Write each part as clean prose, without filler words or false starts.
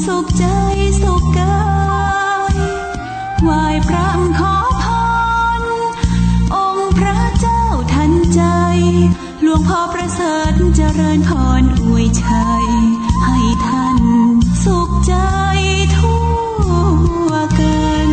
สุขใจสุขกายไหว้พระขอพรองค์พระเจ้าทันใจหลวงพ่อประเสริฐเจริญพรอวยชัยให้ท่านสุขใจทั่วกัน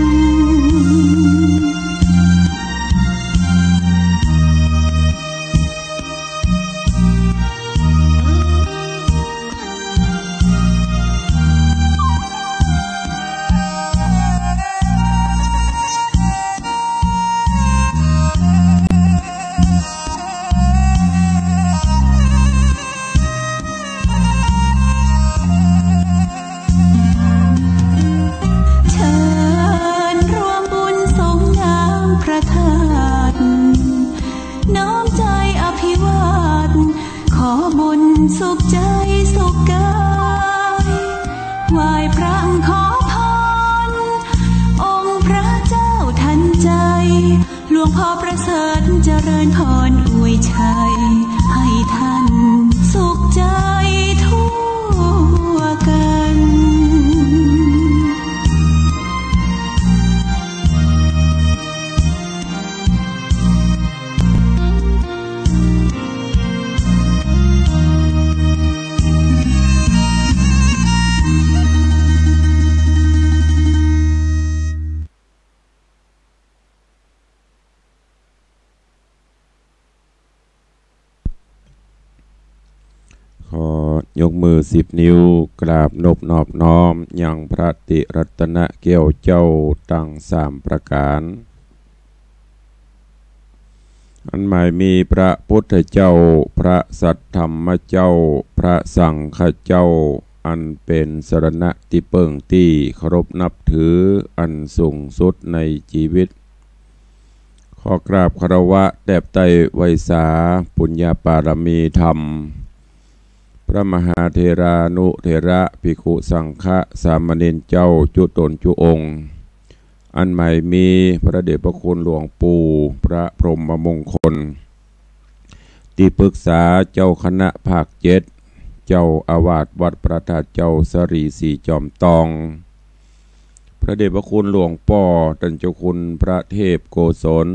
สุขใจสุขกายไหว้พระขอพรองค์พระเจ้าทันใจหลวงพ่อประเสริฐเจริญพรอวยชัยให้ท่านสุขใจทั่วกันยกมือ10 นิ้วกราบนบนอบน้อมยังพระติรัตนเกี่ยวเจ้าตั้ง3 ประการอันหมายมีพระพุทธเจ้าพระสัทธรรมเจ้าพระสังฆเจ้าอันเป็นสรณะที่เปิ่งที่เคารพนับถืออันสูงสุดในชีวิตขอกราบคารวะแด่ไตรไวสาปุญญาปารมีธรรมพระมหาเถรานุเถระภิกขุสังฆะสามเณรเจ้าจุตนจุองค์อันใหม่มีพระเดชพระคุณหลวงปู่พระพรหมมงคลที่ปรึกษาเจ้าคณะภาค7เจ้าอาวาสวัดพระธาตุเจ้าสรีสีจอมตองพระเดชพระคุณหลวงป่อท่านเจ้าคุณพระเทพโกศล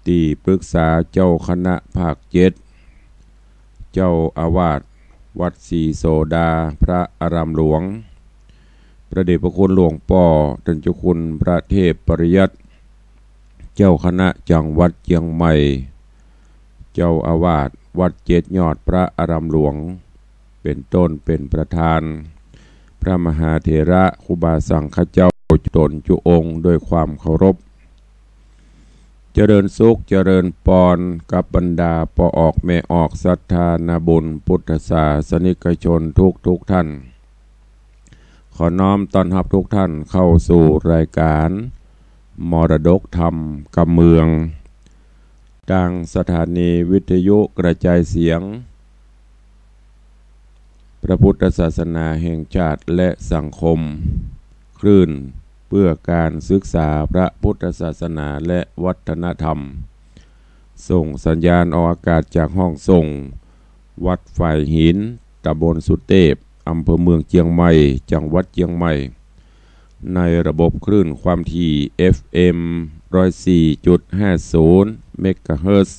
ที่ปรึกษาเจ้าคณะภาค7เจ้าอาวาสวัดศรีโสดาพระอารามหลวงพระเดชพระคุณหลวงป่อท่านเจ้าคุณพระเทพปริยัติเจ้าคณะจังหวัดเชียงใหม่เจ้าอาวาสวัด7 ยอดพระอารามหลวงเป็นต้นเป็นประธานพระมหาเถระครูบาสังฆเจ้าตนจุองค์ด้วยความเคารพเจริญสุขเจริญปอนกับบรรดาปออกแม่ออกศรัทธานาบุญพุทธศาสนิกชนทุกท่านขอน้อมต้อนรับทุกท่านเข้าสู่รายการมรดกธรรมกำเมืองดังสถานีวิทยุกระจายเสียงพระพุทธศาสนาแห่งชาติและสังคมคลื่นเพื่อการศึกษาพระพุทธศาสนาและวัฒนธรรมส่งสัญญาณออกอากาศจากห้องส่งวัดฝ่ายหินตำบลสุเทพอำเภอเมืองเชียงใหม่จังหวัดเชียงใหม่ในระบบคลื่นความถี่ FM 104.50 เมกะเฮิรตซ์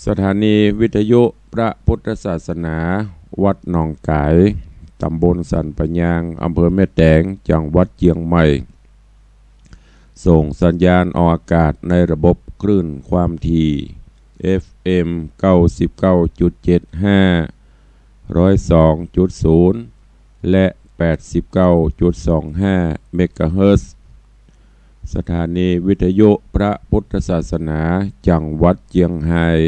สถานีวิทยุพระพุทธศาสนาวัดหนองกายตำบลสันปะยางอำเภอแม่แตงจังหวัดเชียงใหม่ส่งสัญญาณออกอากาศในระบบคลื่นความถี่ FM 99.75 102.0 และ 89.25 เมกะเฮิรตซ์สถานีวิทยุพระพุทธศาสนาจังหวัดเชียงราย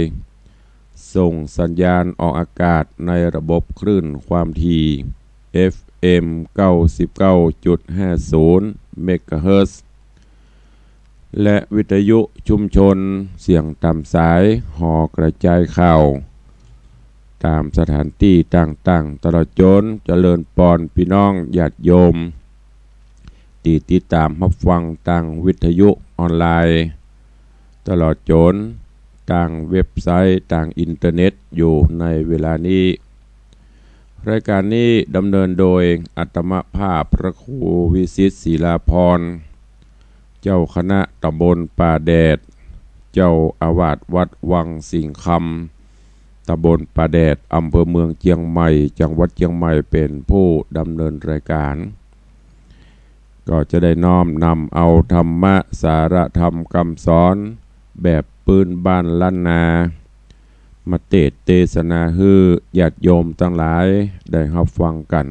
ส่งสัญญาณออกอากาศในระบบคลื่นความถี่ FM 99.50 เมกะเฮิรตซ์และวิทยุชุมชนเสียงตามสายห่อกระจายข่าวตามสถานที่ต่างๆตลอดจนเจริญปอนพี่น้องญาติโยมติดตามรับฟังทางวิทยุออนไลน์ตลอดจนทางเว็บไซต์ทางอินเทอร์เน็ตอยู่ในเวลานี้ รายการนี้ดำเนินโดยอัตมภาพพระครูวิสิตศิลาภรณ์เจ้าคณะตำบลป่าแดดเจ้าอาวาสวัดวังสิงคำตำบลป่าแดดอำเภอเมืองเชียงใหม่จังหวัดเชียงใหม่เป็นผู้ดำเนินรายการก็จะได้น้อมนำเอาธรรมะสารธรรมคำสอนแบบปืนบ้านล้านนามาเทศนาฮือญาติโยมทั้งหลายได้รับฟังกัน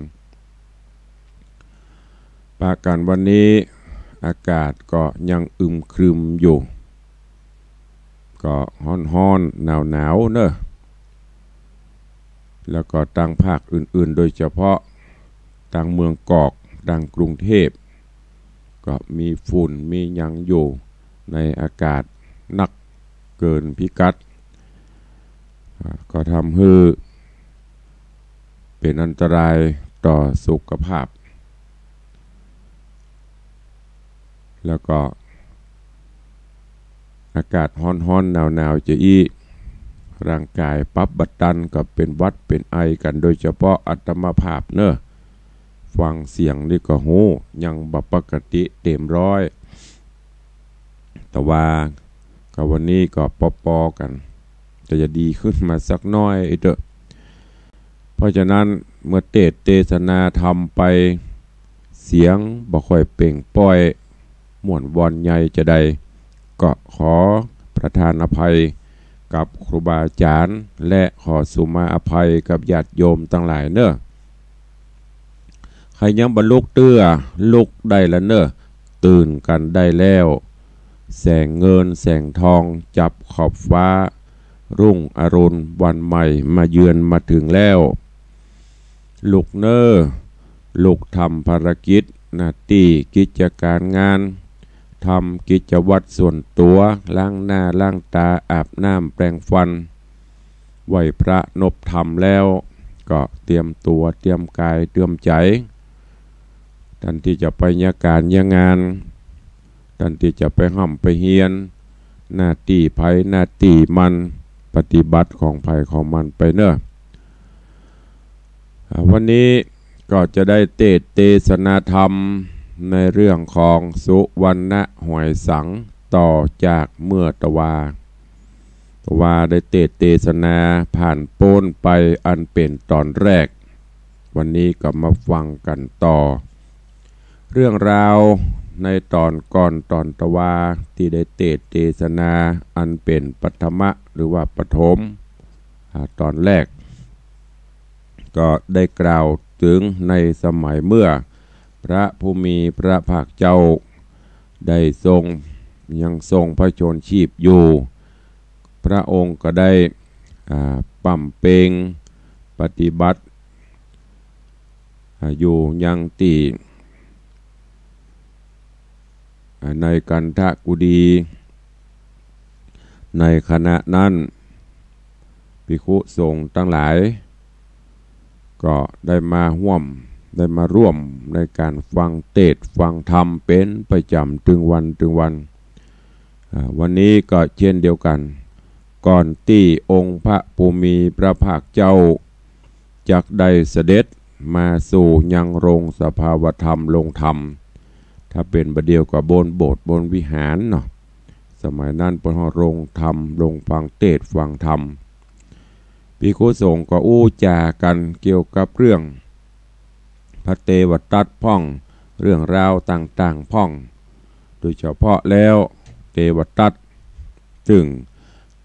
ปากันวันนี้อากาศก็ยังอึมครึมอยู่ก็ร้อนๆหนาวๆเนอะแล้วก็ต่างภาคอื่นๆโดยเฉพาะต่างเมืองกอกต่างกรุงเทพก็มีฝุ่นมีหยังอยู่ในอากาศนักเกินพิกัดก็ทำให้เป็นอันตรายต่อสุขภาพแล้วก็อากาศร้อนๆหนาวๆจะร่างกายปรับบัดตันกับเป็นวัดเป็นไอกันโดยเฉพาะอัตมภาพเนอะฟังเสียงนี่ก็หูยังบ่ปกติเต็มร้อยแต่ว่ากับวันนี้ก็ปอๆกันจะดีขึ้นมาสักน้อยเถอะเพราะฉะนั้นเมื่อเทศนาทำไปเสียงบ่ค่อยเป่งป้อยม่วนวอนใหญ่จะใดก็ขอประทานอภัยกับครูบาอาจารย์และขอสุมาอภัยกับญาติโยมทั้งหลายเนอะใครยังบรรลุลุกได้ละเนอะตื่นกันได้แล้วแสงเงินแสงทองจับขอบฟ้ารุ่งอรุณวันใหม่มาเยือนมาถึงแล้วลุกเนอลุกทำภารกิจหน้าที่กิจการงานทำกิจวัตรส่วนตัวล้างหน้าล้างตาอาบน้ำแปรงฟันไหวพระนบธรรมแล้วก็เตรียมตัวเตรียมกายเตรียมใจท่านที่จะไปยาการยางานท่านที่จะไปห่ำไปเฮียนหน้าที่ไผหน้าที่มันปฏิบัติของไผของมันไปเนอะวันนี้ก็จะได้เทศนาธรรมในเรื่องของสุวรรณหอยสังต่อจากเมื่อตะวาได้เทศนาผ่านโป้นไปอันเป็นตอนแรกวันนี้ก็มาฟังกันต่อเรื่องราวในตอนก่อนตอนตะวาที่ได้เทศนาอันเป็นปฐมะหรือว่าปฐมตอนแรกก็ได้กล่าวถึงในสมัยเมื่อพระผู้มีพระภาคเจ้าได้ยังทรงพระชนชีพอยู่พระองค์ก็ได้ปั่มเปงปฏิบัติอยู่ยังตีในกันทกุฎีในขณะนั้นภิกษุสงฆ์ทั้งหลายก็ได้มาร่วมในการฟังเทศน์ฟังธรรมเป็นประจำถึงวันวันนี้ก็เช่นเดียวกันก่อนที่องค์พระผู้มีพระภาคเจ้าจักได้เสด็จมาสู่ยังโรงสภาวธรรมลงธรรมถ้าเป็นประเดียวกับบนโบสถ์บนวิหารเนาะสมัยนั้นพระโรงธรรมลงฟังเทศน์ฟังธรรมภิกษุสงฆ์ก็อู้จากันเกี่ยวกับเรื่องพระเทวทัตพ่องเรื่องราวต่างๆพ่องโดยเฉพาะแล้วเทวทัตซึ่ง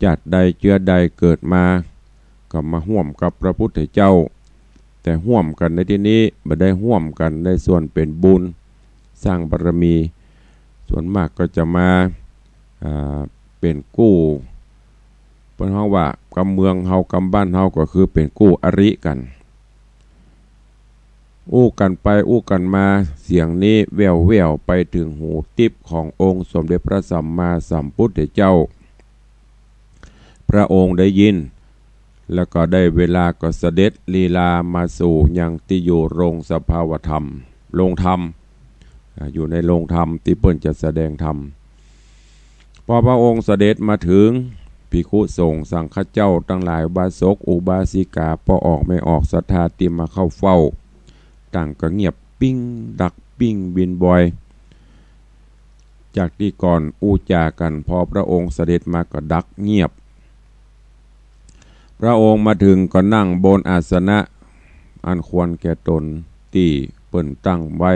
จัดใดเชื้อใดเกิดมาก็มาห่วมกับพระพุทธเจ้าแต่ห่วมกันในที่นี้ไม่ได้ห่วมกันในส่วนเป็นบุญสร้างบารมีส่วนมากก็จะมาเป็นกู้เพราะว่ากำเมืองเฮากำบ้านเฮาก็คือเป็นกู้อริกันอู้กันไปอู้กันมาเสียงนี้แว่วไปถึงหูทิพย์ขององค์สมเด็จพระสัมมาสัมพุทธเจ้าพระองค์ได้ยินแล้วก็ได้เวลาก็เสด็จลีลามาสู่ยังที่อยู่โรงสภาวธรรมโรงธรรมอยู่ในโรงธรรมที่เพิ่นจะแสดงธรรมพอพระองค์เสด็จมาถึง ภิกขุสงฆ์สังฆเจ้าทั้งหลายอุบาสกอุบาสิกาพอออกไม่ออกศรัทธาเตรียมมาเข้าเฝ้าต่างก็เงียบปิ้งดักปิ้งบินบอยจากที่ก่อนอู้จากันพอพระองค์เสด็จมาก็ดักเงียบพระองค์มาถึงก็นั่งบนอาสนะอันควรแก่ตนที่เปิ้นตั้งไว้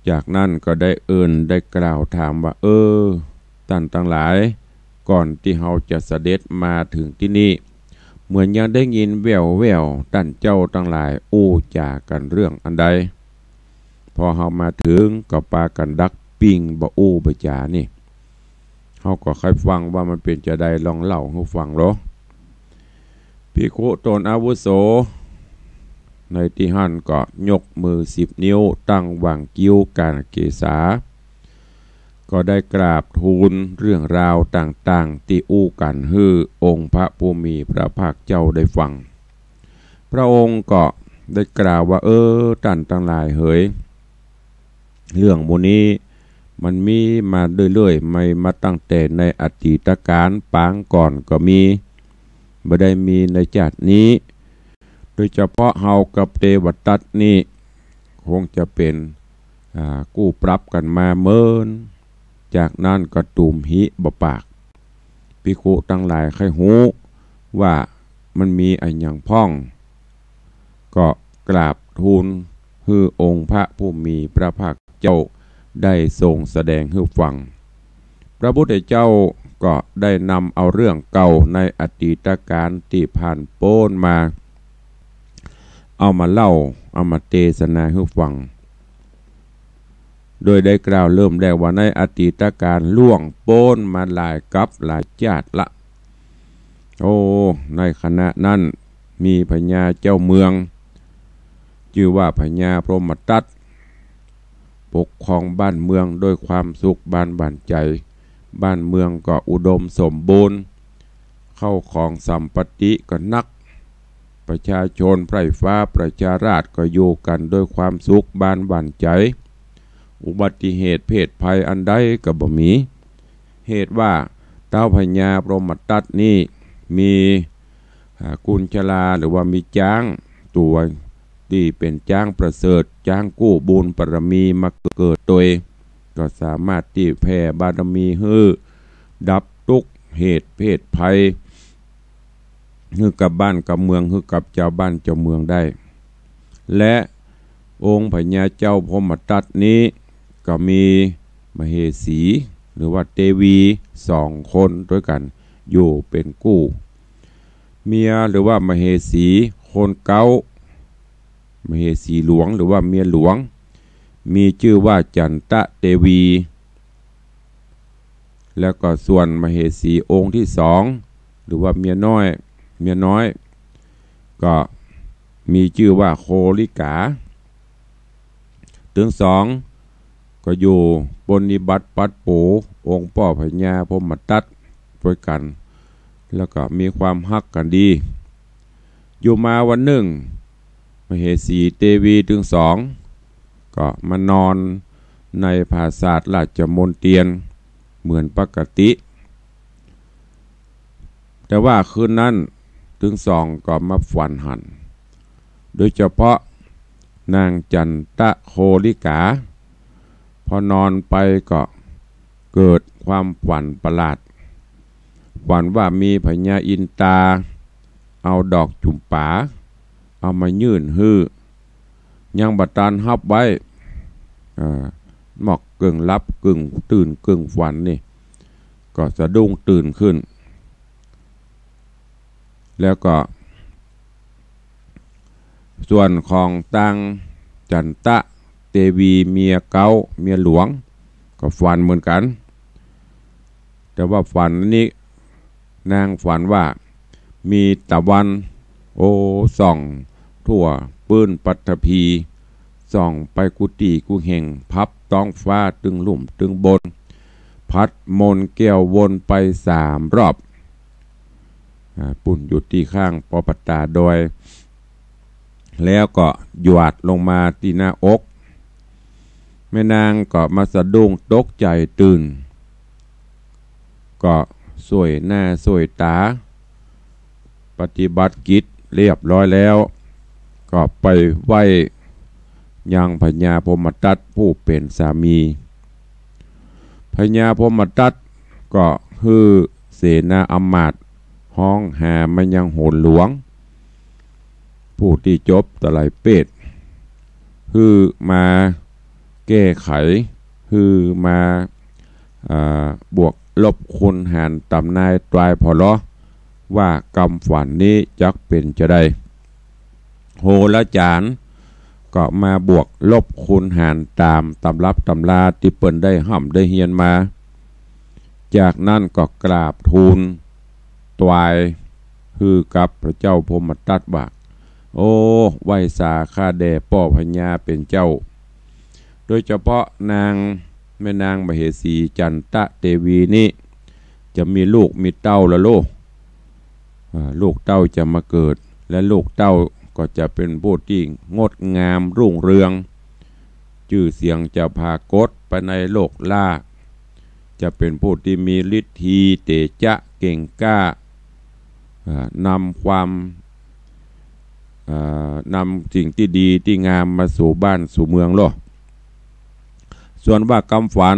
จากนั้นก็ได้ได้กล่าวถามว่าท่านทั้งหลายก่อนที่เฮาจะเสด็จมาถึงที่นี่เหมือนยังได้ยินแววท่านเจ้าทั้งหลายอู้จากันเรื่องอันใดพอเฮามาถึงก็ปากันดักปิ้งบ่อู้บ่จานี่เฮาก็ค่อยฟังว่ามันเป็นจะได้ลองเล่าให้ฟังหรอภิกขุตนอาวุโสในที่หั่นก็ยกมือ10 นิ้วตั้งวางกิ้วกาณเกษาก็ได้กราบทูลเรื่องราวต่างๆที่อู้กันฮือองค์พระผู้มีพระภาคเจ้าได้ฟังพระองค์ก็ได้กล่าวว่าท่านทั้งหลายเฮ้ยเรื่องมูนี้มันมีมาเรื่อยๆไม่มาตั้งแต่ในอดีตการปางก่อนก็มีบ่ได้มีในชาตินี้โดยเฉพาะเฮากับเทวทัตนี่คงจะเป็นกู้ปรับกันมาเมินจากนั้นก็ตุ่มหิบปากภิกขุทั้งหลายใครหูว่ามันมีอันอย่างพ่องก็กราบทูลฮือองค์พระผู้มีพระภาคเจ้าได้ทรงแสดงให้ฟังพระพุทธเจ้าก็ได้นำเอาเรื่องเก่าในอดีตการที่ผ่านโป้นมาเอามาเล่าเอามาเทศนาให้ฟังโดยได้กล่าวเริ่มแรกว่าในอดีตการล่วงโป้นมาหลายกับหลายชาติละในขณะนั้นมีพญาเจ้าเมืองชื่อว่าพญาพรหมทัตปกครองบ้านเมืองด้วยความสุขบานใจบ้านเมืองก็อุดมสมบูรณ์เข้าของสัมปติก็นักประชาชนไพร่ฟ้าประชาราษฎร์ก็อยู่กันด้วยความสุขบานใจอุบัติเหตุเพศภัยอันใดก็บ่มีเหตุว่าเต้าพญาพรหมทัตนี่มีกุญชลาหรือว่ามีจ้างตัวที่เป็นจ้างประเสริฐจ้างกู้บุญปรมีมาเกิดตัวก็สามารถที่แผ่บารมีฮือดับทุกเหตุเพศภัยฮือกับบ้านกับเมืองฮือกับเจ้าบ้านเจ้าเมืองได้และองค์พญาเจ้าพรหมทัตนี้ก็มีมเหสีหรือว่าเทวี2 คนด้วยกันอยู่เป็นกู้เมียหรือว่ามเหสีคนเก่ามเหสีหลวงหรือว่าเมียหลวงมีชื่อว่าจันตะเทวีแล้วก็ส่วนมเหสีองค์ที่2หรือว่าเมียน้อยก็มีชื่อว่าโคลิกาถึง2ก็อยู่ปฏิบัติปัดโปองค์พ่อพญาพรหมทัตด้วยกันแล้วก็มีความฮักกันดีอยู่มาวันหนึ่งมเหสีเทวีถึง2ก็มานอนในปราสาทราชมนเทียนเหมือนปกติแต่ว่าคืนนั้นถึง2ก็มาฝันหันโดยเฉพาะนางจันตะโคลิกาพอนอนไปก็เกิดความฝันประหลาดฝันว่ามีพญาอินทราเอาดอกจุ่มป๋าเอามายื่นฮื้อยังบัดตานฮับไว้หมอกกึ่งรับกึ่งตื่นกึ่งฝันนี่ก็สะดุ้งตื่นขึ้นแล้วก็ส่วนของตังจันตะเทวีเมียเก่าเมียหลวงก็ฝันเหมือนกันแต่ว่าฝันนี้นางฝันว่ามีตะวันส่องทั่วปื้นปัทภีส่องไปกุฏิกุแห่งพับท้องฟ้าตึงลุ่มตึงบนพัดมนแก้ววนไป3 รอบปุ่นอยู่ที่ข้างปปตาโดยแล้วก็หยาดลงมาที่หน้าอกแม่นางก็มาสะดุ้งตกใจตื่นก็ สวยหน้าสวยตาปฏิบัติกิจเรียบร้อยแล้วก็ไปไหว้ยังพญาพรหมทัตผู้เป็นสามีพญาพรหมทัตก็คือเสนาอำมาตย์ห้องหามายังโหนหลวงผู้ที่จบตะไลเป็ดคือมาแก้ไขคือมาบวกลบคูณหารตำนายตรายพอล้อว่ากรรมฝันนี้จักเป็นจะได้โหราจารย์ก็มาบวกลบคูณหารตามตำรับตำราที่เปิ้นได้ห่ำได้เฮียนมาจากนั้นก็กราบทูลตวายคือกับพระเจ้าพรหมทัตว่าโอ้ไหวสาข้าแด่ป่อพญาเป็นเจ้าโดยเฉพาะนางแม่นางมเหสีจันตะเทวีนี้จะมีลูกมีเต้าละลูกเต้าจะมาเกิดและลูกเต้าก็จะเป็นผู้ที่งดงามรุ่งเรืองชื่อเสียงจะพากฏไปในโลกล่าจะเป็นผู้ที่มีฤทธิ์เตชะเก่งกล้านำความนำสิ่งที่ดีที่งามมาสู่บ้านสู่เมืองโลกส่วนว่ากรรมฝัน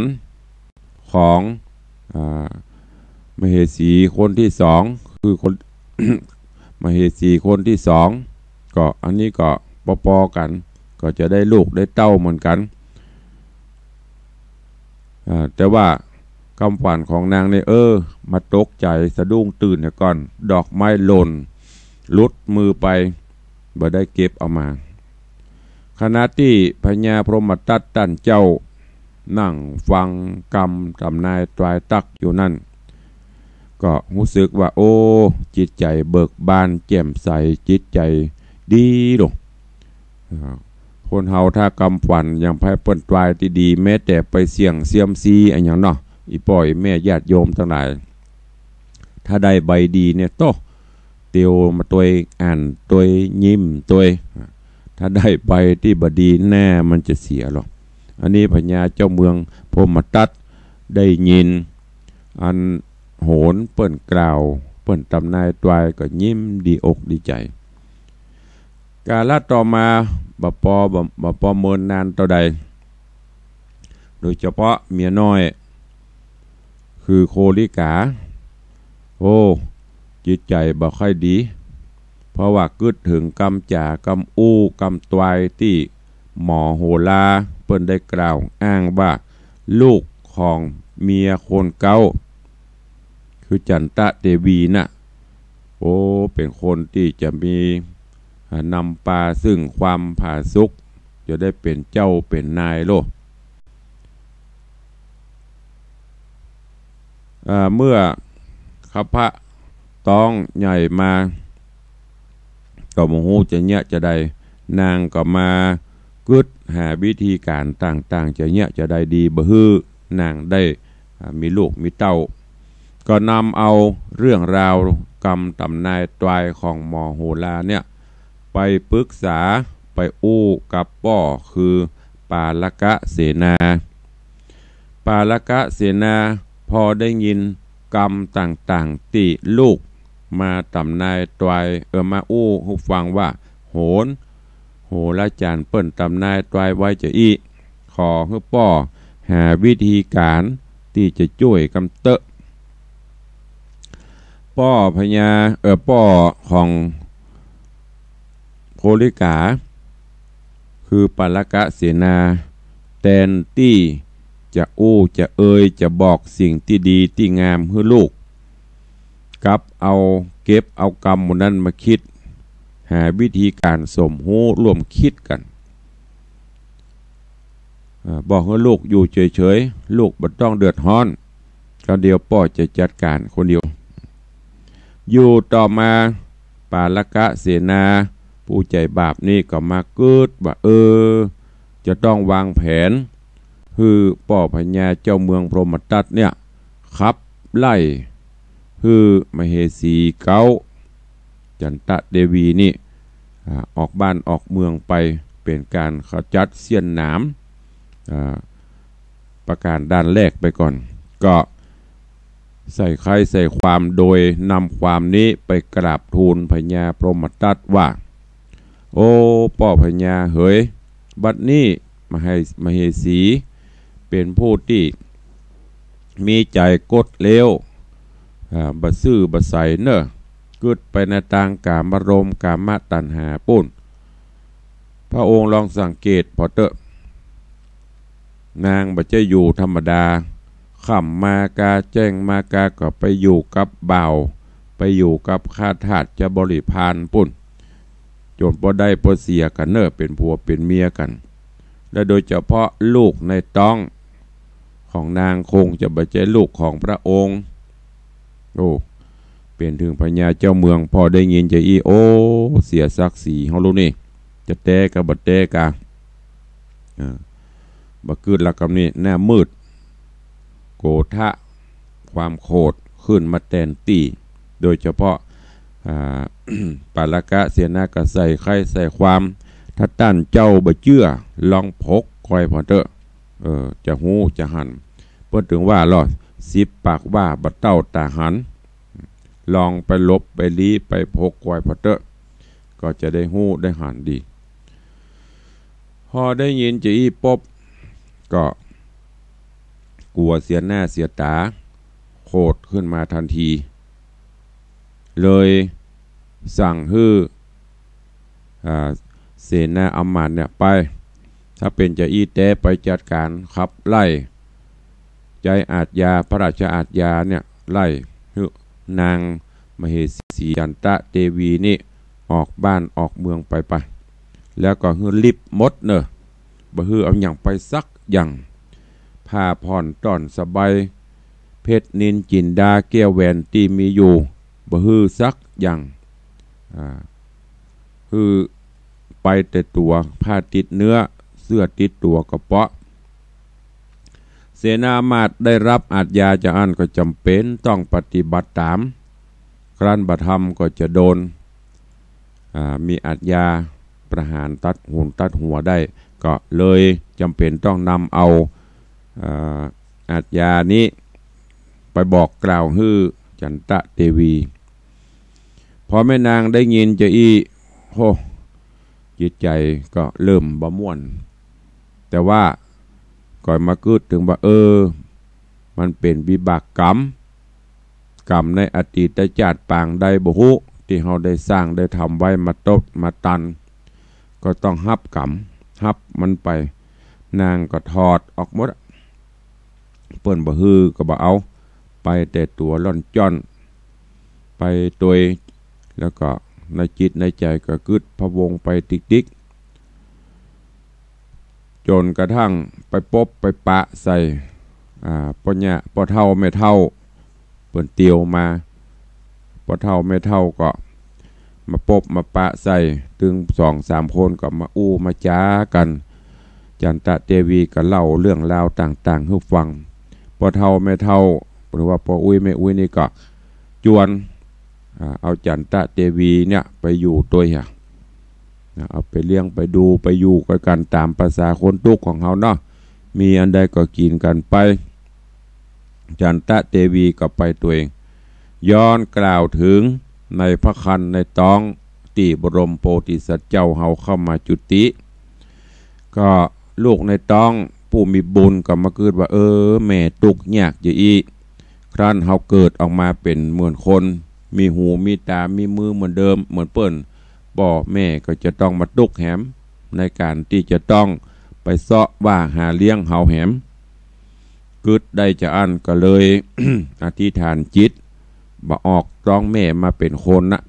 ของมเหสีคนที่สองคือคน มเหสีคนที่สองก็อันนี้ก็ปอๆกันก็จะได้ลูกได้เต้าเหมือนกันแต่ว่ากรรมฝันของนางเนี่ยมาตกใจสะดุ้งตื่นเนี่ยก่อนดอกไม้หล่นลุดมือไปบ่ได้เก็บเอามาขณะที่พญาพรหมทัตตันเจ้านั่งฟังกรรมทำนายตรายตักอยู่นั่นก็รู้สึกว่าโอ้จิตใจเบิกบานแจ่มใสจิตใจดีหรอกคนเฮาถ้ากำฝันอย่างไพ่เปิ้นตรายที่ดีแม้แต่ไปเสี่ยงเซียมซีอันอย่างเนาะอีป่อยแม่ญาติโยมทั้งหลายถ้าได้ใบดีเนี่ยโตเตียวมาตัวอ่านตัวยิ้มตัวถ้าได้ใบที่บดีแน่มันจะเสียหรอกอันนี้พญาเจ้าเมืองพรหมทัตได้ยินอันโหนเปิ้นกล่าวเปิ้นตำนายตรายก็ยิ้มดีอกดีใจกาลต่อมาบปอเมินนานต่อใดโดยเฉพาะเมียน้อยคือโคลิกาโอ้จิตใจบ่ค่อยดีเพราะว่ากึดถึงกำจ่ากำอู้กำตวายที่หมอโหราเปิ้นได้กล่าวอ้างว่าลูกของเมียคนเก่าคือจันตะเทวีน่ะโอ้เป็นคนที่จะมีนำปาซึ่งความผาสุกจะได้เป็นเจ้าเป็นนายโลกเมื่อขพระต้องใหญ่มาก็มหูจะเนี้ยจะได้นางก็มากึดหาวิธีการต่างๆจะเนี้ยจะได้ดีบ่ฮื้อนางได้มีลูกมีเต้าก็นำเอาเรื่องราวกรรมตำนายตรายของหมอโหราเนี่ยไปปรึกษาไปอู้กับป่อคือปาลกะเสนาปาลกะเสนาพอได้ยินกรรมต่างๆที่ลูกมาตำนายตรายมาอู้ให้ฟังว่าโหราจารย์เปิ้นตำนายตรายไว้จะอีขอให้ป่อหาวิธีการที่จะช่วยกำเตะป่อพญาป่อของโคลิกาคือปาลกะเสนาแทนที่จะอู้จะจะบอกสิ่งที่ดีที่งามให้ลูกกับเอาเก็บเอากรรมหมดนั้นมาคิดหาวิธีการสมหูร่วมคิดกันบอกให้ลูกอยู่เฉยๆลูกบ่ต้องเดือดร้อนก็เดียวพ่อจะจัดการคนเดียวอยู่ต่อมาปาลกะเสนาผู้ใจบาปนี่ก็มาเกิดว่าจะต้องวางแผนคือป่อพญาเจ้าเมืองพรหมทัตเนี่ยขับไล่คือมเหสีเก้าจันตะเทวีนี่ออกบ้านออกเมืองไปเป็นการขจัดเสี้ยนหนามประการด้านแรกไปก่อนก็ ใส่ใครใส่ความโดยนำความนี้ไปกราบทูลพญาพรหมทัตว่าโอ้พ่อพญาเฮ้ยบัดนี้มเหสีเป็นผู้ที่มีใจกดเลวบะซื่อบะใสเนอะกึดไปในทางกามารมณ์กามตัณหาปุ่นพระองค์ลองสังเกตพอเตอะนางบะจะอยู่ธรรมดาข่ำมากาแจ้งมากาก็ไปอยู่กับบ่าวไปอยู่กับข้าทาสจะบริพารปุ่นจนพอได้พอเสียกันเนอะเป็นผัวเป็นเมียกันและโดยเฉพาะลูกในท้องของนางคงจะบะเจลูกของพระองค์โอ้เป็นถึงพญาเจ้าเมืองพอได้ยินจะโอ้เสียศักดิ์ศรีเขาลูกนี่จะแตกกับบัดแตกะบักคืดละกับนี่หน้ามืดโกทะความโคตรขึ้นมาแทนตีโดยเฉพาะปาลกะเสียนากระใส่ไข่ใส่ความถ้าตั้นเจ้าบะเชื่อลองพกคอยพอเตอะจะหูจะหันเพื่อถึงว่าหรอ10 ปากว่าบัดเต้าตาหันลองไปลบไปลีไปพกคอยพอเตอะก็จะได้หูได้หันดีพอได้ยินจะปบก็กลัวเสียหน้าเสียตาโคตรขึ้นมาทันทีเลยสั่งให้เสนาอำมาตย์เนี่ยไปถ้าเป็นจะแต่ไปจัดการขับไล่ใจอาจยาพระราชอาจยาเนี่ยไล่นางมเหสีจันตะเทวีนี่ออกบ้านออกเมืองไปแล้วก็ฮือลิบมดเนอะบ่ฮือเอาอย่างไปซักอย่างผ้าผ่อนต้อนสบายเพชรนินจินดาแก้วแหวนที่มีอยู่บ่ฮือซักอย่างฮือไปแต่ตัวผ้าติดเนื้อเสื้อติดตัวกระเปาะเสนามาตย์ได้รับอาจยาจะอันก็จำเป็นต้องปฏิบัติตามครั้นบัธรรมก็จะโดนมีอาจยาประหารตัดหัวได้ก็เลยจำเป็นต้องนำเอาอาจยานี้ไปบอกกล่าวฮือจันตะเทวีพอแม่นางได้ยินจะโหจิตใจก็เริ่มบ่ม่วนแต่ว่าก่อนมาคืดถึงว่ามันเป็นวิบากกรรมในอดีตชาติปางใดบ่ฮู้ที่เฮาได้สร้างได้ทำไว้มาตบมาตันก็ต้องรับกรรมรับมันไปนางก็ถอดออกหมดเปิ้นบ่ฮือก็บ่เอาไปแต่ตัวล่อนจ้อนไปตัวแล้วก็ในจิตในใจก็กึดพะวงไปติ๊กจนกระทั่งไปปบไปปะใส่พ่อเฒ่าแม่เฒ่าเปิ้นเตียวมาพ่อเฒ่าแม่เฒ่าก็มาปบมาปะใส่ถึง 2-3 คนก็มามาจ้ากันจันตะเทวีก็เล่าเรื่องราวต่างๆให้ฟังพ่อเฒ่าแม่เฒ่าหรือว่าพ่ออุ้ยแม่อุ้ยนี่ก็จวนเอาจันตะเทวีเนี่ยไปอยู่ตัวเอาไปเลี้ยงไปดูไปอยู่กันตามภาษาคนทุกข์ของเขาเนาะมีอันใดก็กินกันไปจันตะเทวีก็ไปตัวเองย้อนกล่าวถึงในพระคันในตองที่บรมโพธิสัตว์เจ้าเฮาเข้ามาจุติก็ลูกในตองผู้มีบุญก็มาเกิดว่าแม่ตุกยากจะครั้นเฮาเกิดออกมาเป็นเหมือนคนมีหูมีตามีมือเหมือนเดิมเหมือนเปิ้นพ่อแม่ก็จะต้องมาตุกแหมในการที่จะต้องไปเสาะว่าหาเลี้ยงเฮาแหมกึดได้จะอันก็เลย อธิษฐานจิตบ่ออกต้องแม่มาเป็นคนนะ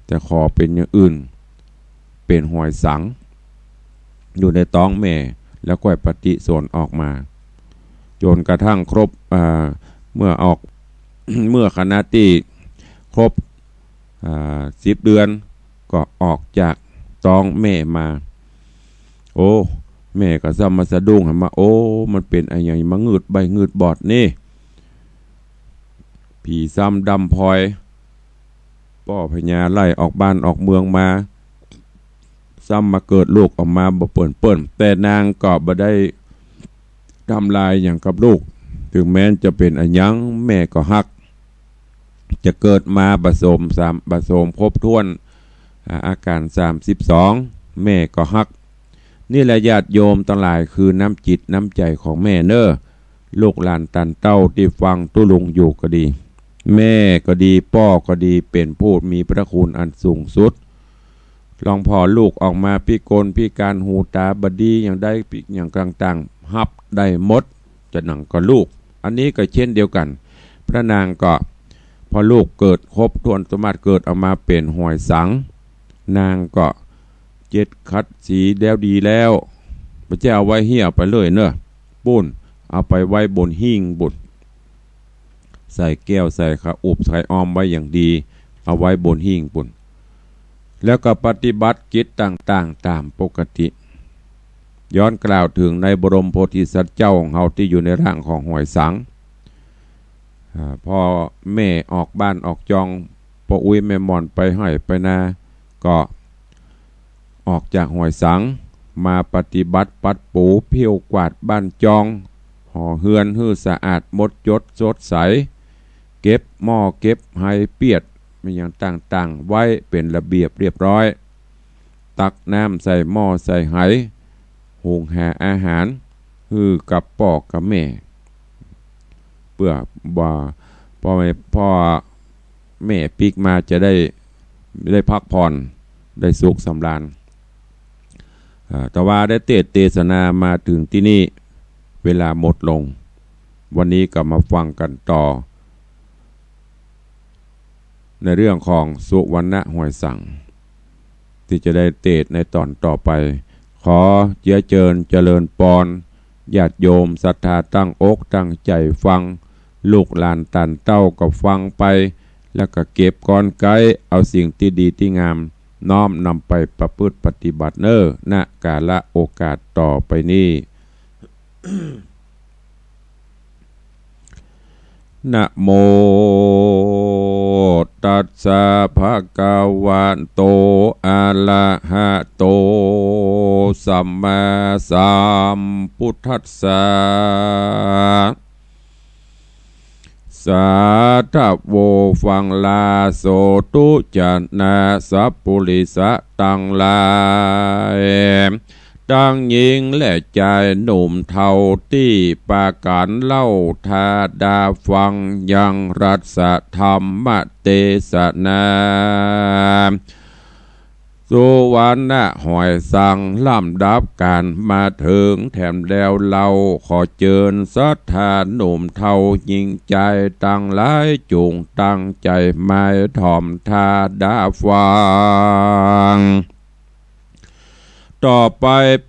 แต่ขอเป็นอย่างอื่นเป็นหอยสังอยู่ในท้องแม่แล้วก็ปฏิสนออกมาจนกระทั่งครบเมื่อออก เมื่อคณะที่ครบ10 เดือนก็ออกจากท้องแม่มาแม่ก็ซ้ำมาสะดุ้งมามันเป็นอะไรอย่างมาเงืดใบเงืดบอดนี่ผีซ้ำดำพลอยพ่อพญาไล่ออกบ้านออกเมืองมาซ้ำมาเกิดลูกออกมาบ่เปิ่นแต่นางก็บ่ได้ทำลายอย่างกับลูกถึงแม้จะเป็นอันยังแม่ก็ฮัก จะเกิดมาผสมครบถ้วนอาการ32แม่ก็ฮักนี่แหละญาติโยมทั้งหลายคือน้ำจิตน้ำใจของแม่เนอลูกหลานตันเต้าที่ฟังตุลุงอยู่ก็ดีแม่ก็ดีพ่อก็ดีเป็นผู้มีพระคุณอันสูงสุดลองพอลูกออกมาพิกลพิการหูตาบดีอย่างได้อย่างต่างๆฮับได้หมดจะหนังก็ลูกอันนี้ก็เช่นเดียวกันพระนางก็พอลูกเกิดครบถ้วนสมบัติเกิดออกมาเป็นหอยสังนางก็เจ็ดคัดสีแล้วดีแล้วพระเจ้าเอาไว้เหี้ยไปเลยเนอะปุ้นเอาไปไว้บนหิ้งบุตรใส่แก้วใส่ข้าวอุบใส่ออมไว้อย่างดีเอาไว้บนหิ้งปุ้นแล้วก็ปฏิบัติกิจต่างๆตามปกติย้อนกล่าวถึงในบรมโพธิสัตว์เจ้าของเฮาที่อยู่ในร่างของหอยสังพอแม่ออกบ้านออกจองพออุ้ยแม่มอนไปให้ไปนาก็ออกจากหอยสังมาปฏิบัติปัดปูเพี้ยวกวาดบ้านจองห่อเฮือนหื้อสะอาดหมดจดสดใสเก็บหม้อเก็บไฮเปียดมีอย่างต่างๆไว้เป็นระเบียบเรียบร้อยตักน้ำใส่หม้อใส่ไหหุงหาอาหารฮื้อกับปอกกับแม่เพื่อว่าพ่อแม่ปิกมาจะได้พักผ่อนได้สุขสำราญแต่ว่าได้เทศนามาถึงที่นี่เวลาหมดลงวันนี้ก็มาฟังกันต่อในเรื่องของสุวรรณหอยสังที่จะได้เทศในตอนต่อไปขอเจริญปอนญาติโยมศรัทธาตั้งอกตั้งใจฟังลูกหลานตันเต้าก็ฟังไปแล้วก็เก็บก้อนไก่เอาสิ่งที่ดีที่งามน้อมนำไปประพฤติปฏิบัติณกาลโอกาสต่อไปนี้ นะโมตัสสะภะคะวะโตอะระหะโตสัมมาสัมพุทธัสสะสาธุโวฟังลาโสตุจันนาสัพปุริสะตังลายตั้งหญิงและชายหนุ่มเทาที่ปาการเล่าทาดาฟังยังรัสธรรมเทศนาสุวรรณหอยสังลำดับการมาถึงแถมแล้วเราขอเชิญศรัทธาหนุ่มเทายิ่งใจตั้งหลายจุงตั้งใจไม่ถ่อมทาดาฟังต่อไ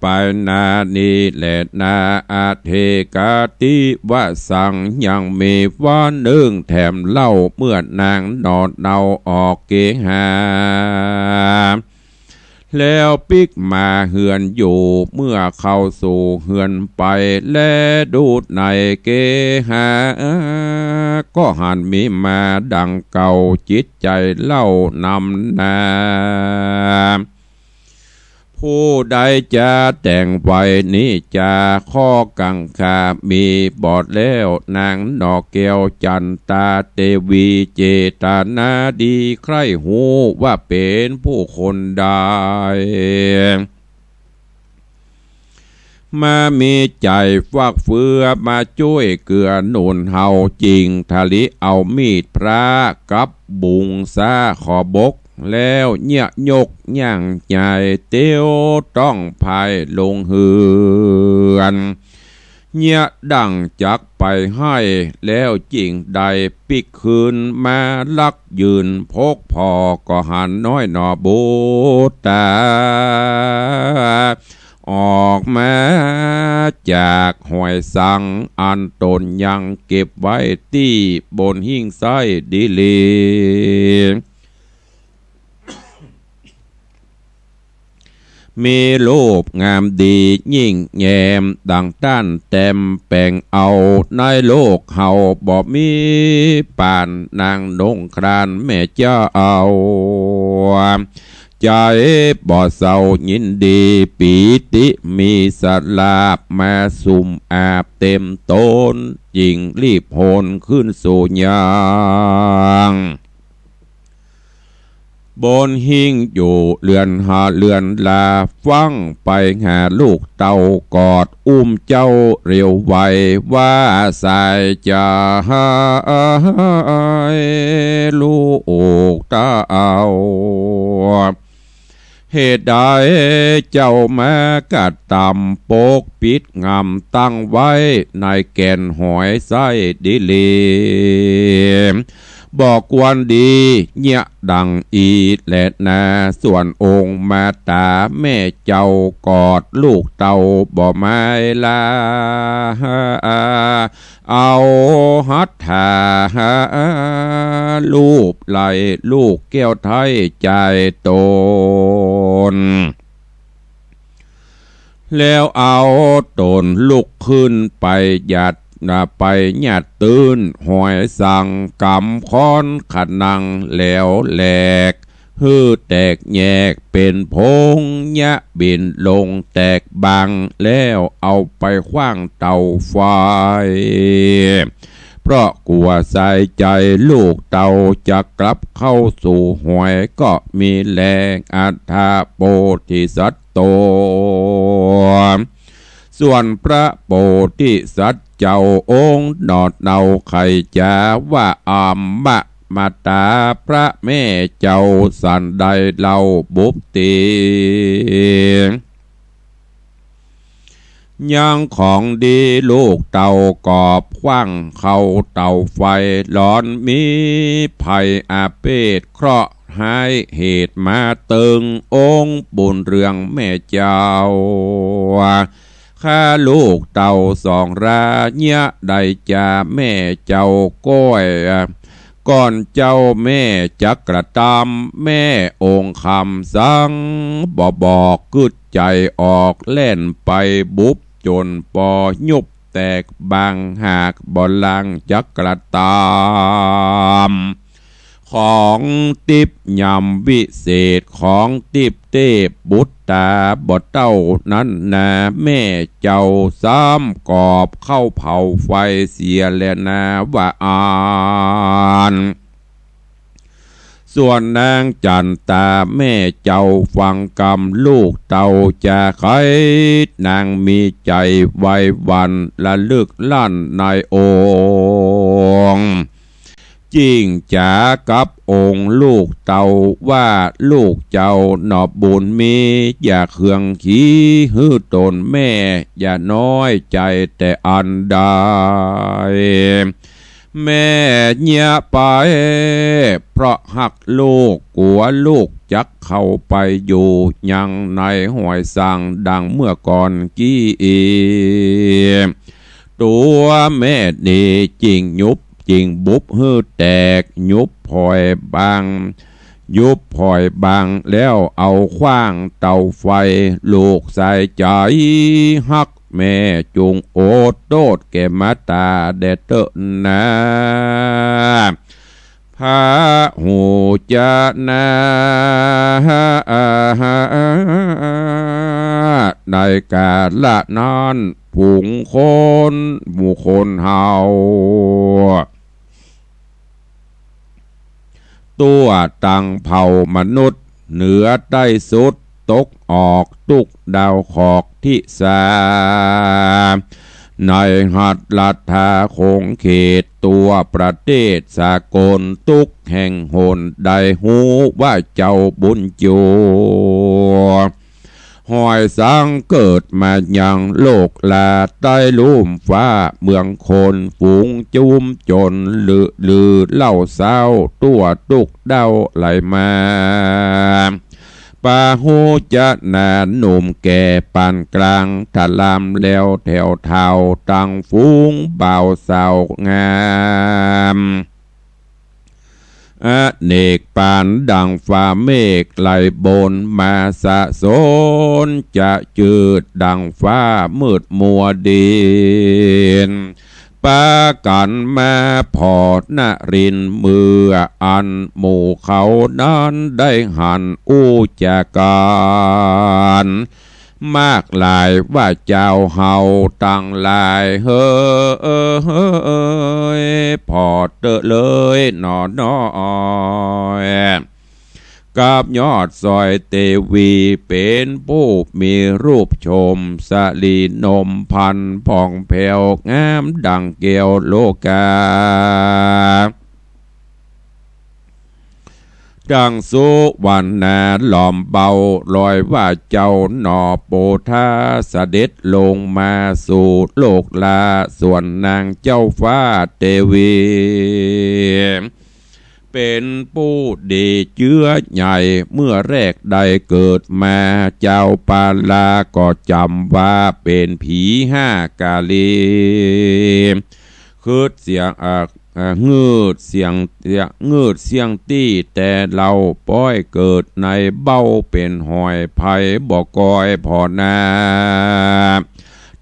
ปนานี้และนาอาเทกาติวะสังยังมีวันหนึ่งแถมเล่าเมื่อนางนอนเนาออกเกหาแล้วปิกมาเฮือนอยู่เมื่อเข้าสู่เฮือนไปและดูดในเกหาก็หันมีมาดังเก่าจิตใจเล่านำนาผู้ใดจะแต่งไว้นี้จะข้อกังขามีบอดแล้วนางดอกแก้วจันตาเทวีเจตนาดีใครหูว่าเป็นผู้คนใดมามีใจฟักเฟือมาช่วยเกื้อหนุนเฮาจริงทะลิเอามีดพระกับบุงซาขอบกแล้วเนี่ยยกย่างใหญ่เตียวต้องภายลงเฮือนเนี่ยดังจักไปให้แล้วจริงใดปิกคืนมาลักยืนพกพอก็หันน้อยหนอบูตาออกมาจากหอยสังอันตนยังเก็บไว้ที่บนหิ้งไส้ดิลีมีรูปงามดียิ่งแย้มดังต้านเต็มแป่งเอาในโลกเฮาบ่มีป่านนางนงครานแม่เจ้าเอา ใจบ่เศร้ายินดีปีติมีสลาบมาสุ่มอาบเต็มต้นจิงรีบโหนขึ้นสู่ยางบนหิ้งอยู่เรือนหาเรือนลาฟังไปหาลูกเต่ากอดอุ้มเจ้าเร็วไวว่าสายจะหายลูกเต่าเหตุใดเจ้าแม่กัดต่ำโปกปิดงำตั้งไว้ในแก่นหอยไส้ดิลีบอกวันดีเนี่ยดังอีและนาส่วนองค์มาตาแม่เจ้ากอดลูกเต่าบ่ไม้ลาเอาหัตถาลูบไหลลูกแก้วไทยใจตนแล้วเอาตนลุกขึ้นไปหยัดไปหยัดตื่นหอยสั่งกำค้อนขัดนังแล้วแหลกฮือแตกแยกเป็นพงยะบินลงแตกบังแล้วเอาไปขว้างเตาไฟเพราะกลัวใส่ใจลูกเต่าจะกลับเข้าสู่หอยก็มีแรงอัฏฐโปธิสัตโตส่วนพระโพธิสัตว์เจ้าองค์นอดเนาไข่จาว่าอัมมะมาตาพระแม่เจ้าสันใดเล่าบุปติยังของดีลูกเต่ากอบขว้างเข้าเต่าไฟร้อนมีภัยอาเพศเคราะห์หายเหตุมาตึงองค์บุญเรืองแม่เจ้าข้าลูกเต่าสองราเนี่ยได้จ่าแม่เจ้าก้อยก่อนเจ้าแม่จักกระตำแม่องค์คำสั่งบอกกึดใจออกเล่นไปบุบจนปอยุบแตกบางหากบอลังจักกระตำของติบยำวิเศษของติบเทพบุตตาบดเต้านั้นนาแม่เจ้าซ้ำกอบเข้าเผาไฟเสียแล้วนาว่าอ่านส่วนนางจันตาแม่เจ้าฟังกรรมลูกเต่าจะไขนางมีใจไว้วันละลึกลั่นในองค์จริงจ๋ากับองค์ลูกเต่าว่าลูกเจ้าหนอบบุญมีอย่าเคืองขี้ฮื้อตนแม่อย่าน้อยใจแต่อันใดแม่เงียไปเพราะหักลูกกลัวลูกจักเข้าไปอยู่ยังในห้วยสังดังเมื่อก่อนกี้ตัวแม่ดีจริงยุบจริงบุบฮื้อแตกยุบพลอยบางยุบพลอยบางแล้วเอาขว้างเตาไฟลูกใส่ใจหักแม่จุงโอดโดดแก่มาตาเดเตนาพระหูจะนาในกาละนั้นผุงคนหมู่คนเฮาตัวตังเผ่ามนุษย์เหนือใต้สุดตกออกตุกดาวขอกที่สาในหัดลัทธาคงเขตตัวประเทศสากลตุกแห่งหนได้หูว่าเจ้าบุญจูหอยสังเกิดมายังโลกลาใต้ลุ่มฟ้าเมืองคนฝูงจุมจนลือเล่าเศร้าตัวตุกเดาไหลมาปาหูจะนาหนุ่มแก่ปานกลางถลำแล้วแถวเท้าตั้งฝูงเบาสาวงามอเนกปานดังฟ้าเมฆไหลบนมาสะสนจะจืดดังฟ้ามืดมัวดิน ปากันมาพอดนรินเมื่ออันหมู่เขานั้นได้หันอู้จาการมากหลายว่าเจ้าเฮาตั้งหลายเฮ้ยพอเตอะเลยหนอน้อยกับยอดซอยเตวีเป็นผู้มีรูปชมสลีนมพันผ่องแผ้วงามดังเกลียวโลกาดังสุวรรณาหล่อมเบาลอยว่าเจ้าหนอโปธาเสด็จลงมาสู่โลกลาส่วนนางเจ้าฟ้าเทวีเป็นผู้ดีเชื้อใหญ่เมื่อแรกได้เกิดมาเจ้าปาลาก็จำว่าเป็นผีห้ากาลีคือเสียงเงืดเสียงตี้แต่เราป้อยเกิดในเบ้าเป็นหอยไผ่บอกกอยพอนา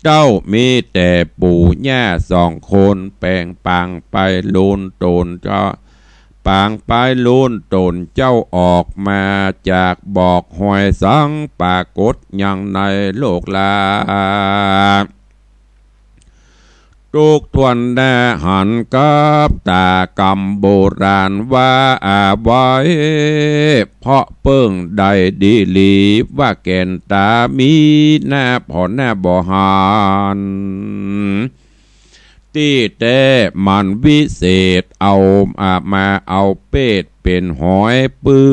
เจ้ามีแต่ปู่ย่าสองคนแปลงปังไปลุนโตนเจ้าปางไปลุนโตนเจ้าออกมาจากบอกหอยสังปากฏยังในโลกลาทุกทวนแด่หันกับตากรรมโบราณว่าไว้เพราะเปิ้งได้ดีลีว่าแก่นตามีหน้าผ่อนหน้าบ่หานที่แต่มันวิเศษเอามาเอาเป็ดเป็นหอยเปื้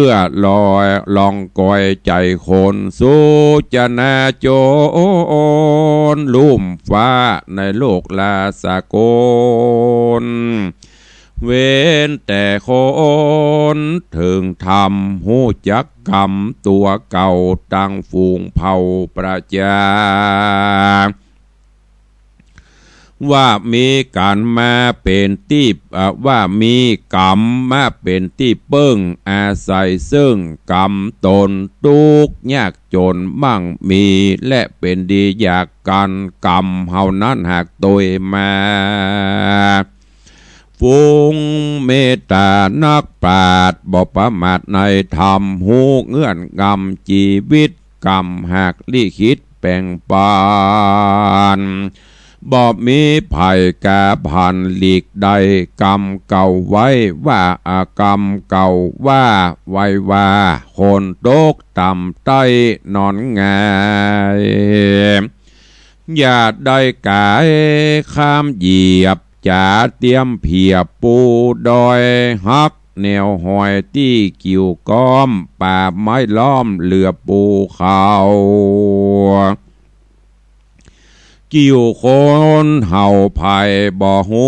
อลอยลองก้อยใจคนสู้จะนาโจนลุ่มฟ้าในโลกลาสากลเว้นแต่คนถึงทำหูจักกรรมตัวเก่าตั้งฝูงเผ่าประจาว่ามีการมาเป็นที่ว่ามีกรรมมาเป็นที่เปิ้งอาศัยซึ่งกรรมตนทุกข์ยากจนมั่งมีและเป็นดีอยากกันกรรมเฮานั้นหากโดยมาฟูงเมตตานักปราชญ์บ่ประมาทในธรรมหูเงื่อนงำชีวิตกรรมหากลิขิตแป่งปานบ่มีภัยกาพันหลีกใดกรรมเก่าไว้ว่ากรรมเก่าว่าไว้ว่าคนตกต่ำใต้นอนง่ายอย่าได้กายข้ามเหยียบจ่าเตรียมเพียบปูดอยฮักแนวหอยที่กิ่วก้อมป่าไม้ล้อมเหลือปูเขากิ่วคนเห่าไผ่บ่อหู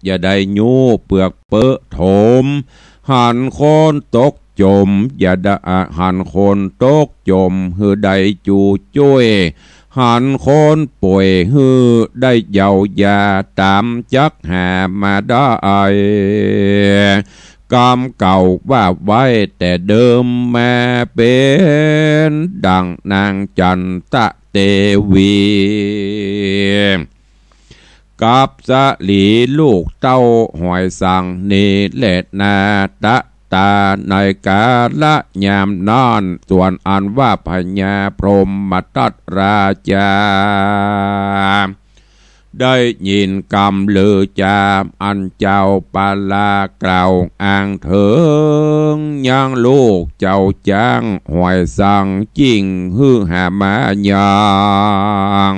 อย่าได้ยูเปลือกเปอะถมหันคนตกจมอย่าได้หันคนตกจมหือได้จูจ้วยหันคนป่วยหือได้เยาวยาตามจักหามาได้กรรมเก่าว่าไว้แต่เดิมมาเป็นดังนางจันทะเทวีกับสลีลูกเต้าหอยสังนี่แหละนาตะตาในกาละยามนอนส่วนอันว่าพญาพรหมทัตราชาได้ยินกำลือจามอันเจ้าปาลากล่าวอ้างเถิงยังลูกเจ้าจ้างหอยสังจริงฮือหามายัง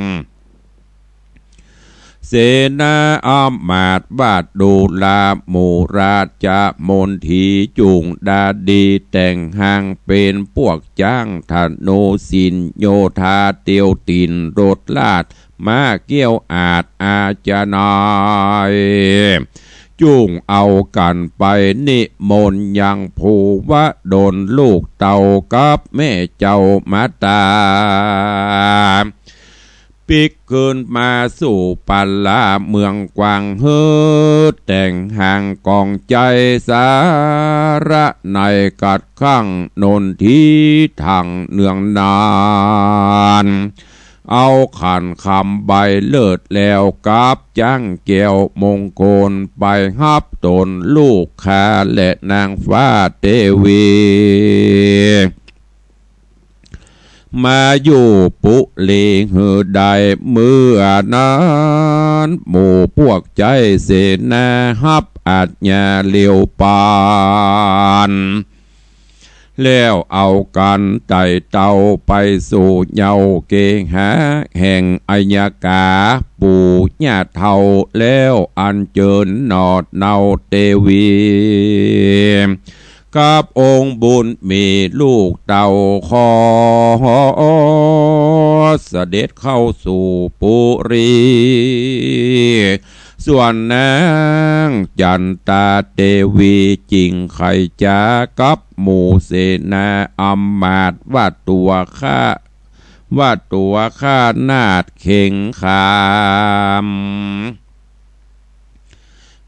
เสนาอามาตย์บาดดูลาหมู่ราชมนทีจุงดาดีแต่งหางเป็นพวกจ้างธนูสินโยธาเตียวตินรถลาดมาเกี้ยวอาจอาจนายจุงเอากันไปนิมนต์ยังภูวะดลลูกเต่ากับแม่เจ้ามาตาปิกคืนมาสู่ปัลลาเมืองกวางเฮือแต่งห่างกองใจสาระในกัดข้างนนทีทางเนืองนาน เอาขันคำใบเลิศแล้วกับจ้างแก้วมงคลไปฮับตนลูกค้าและนางฟ้าเทวีมาอยู่ปุเลงหือใดเมื่อนั้นหมู่พวกใจเสนาฮับอาจญาเลียวปานแล้วเอากันไต่เต่าไปสู่เยาเกหาแห่งอัยกาปู่ย่าเฒ่าแล้วอัญเชิญนอดเนาเทวีกับองค์บุญมีลูกเต่าขอเสด็จเข้าสู่ปุรีส่วนนางจันตาเทวีจริงไขจากับหมู่เสนาอำมาตย์ว่าตัวข้านาดเข่งขาม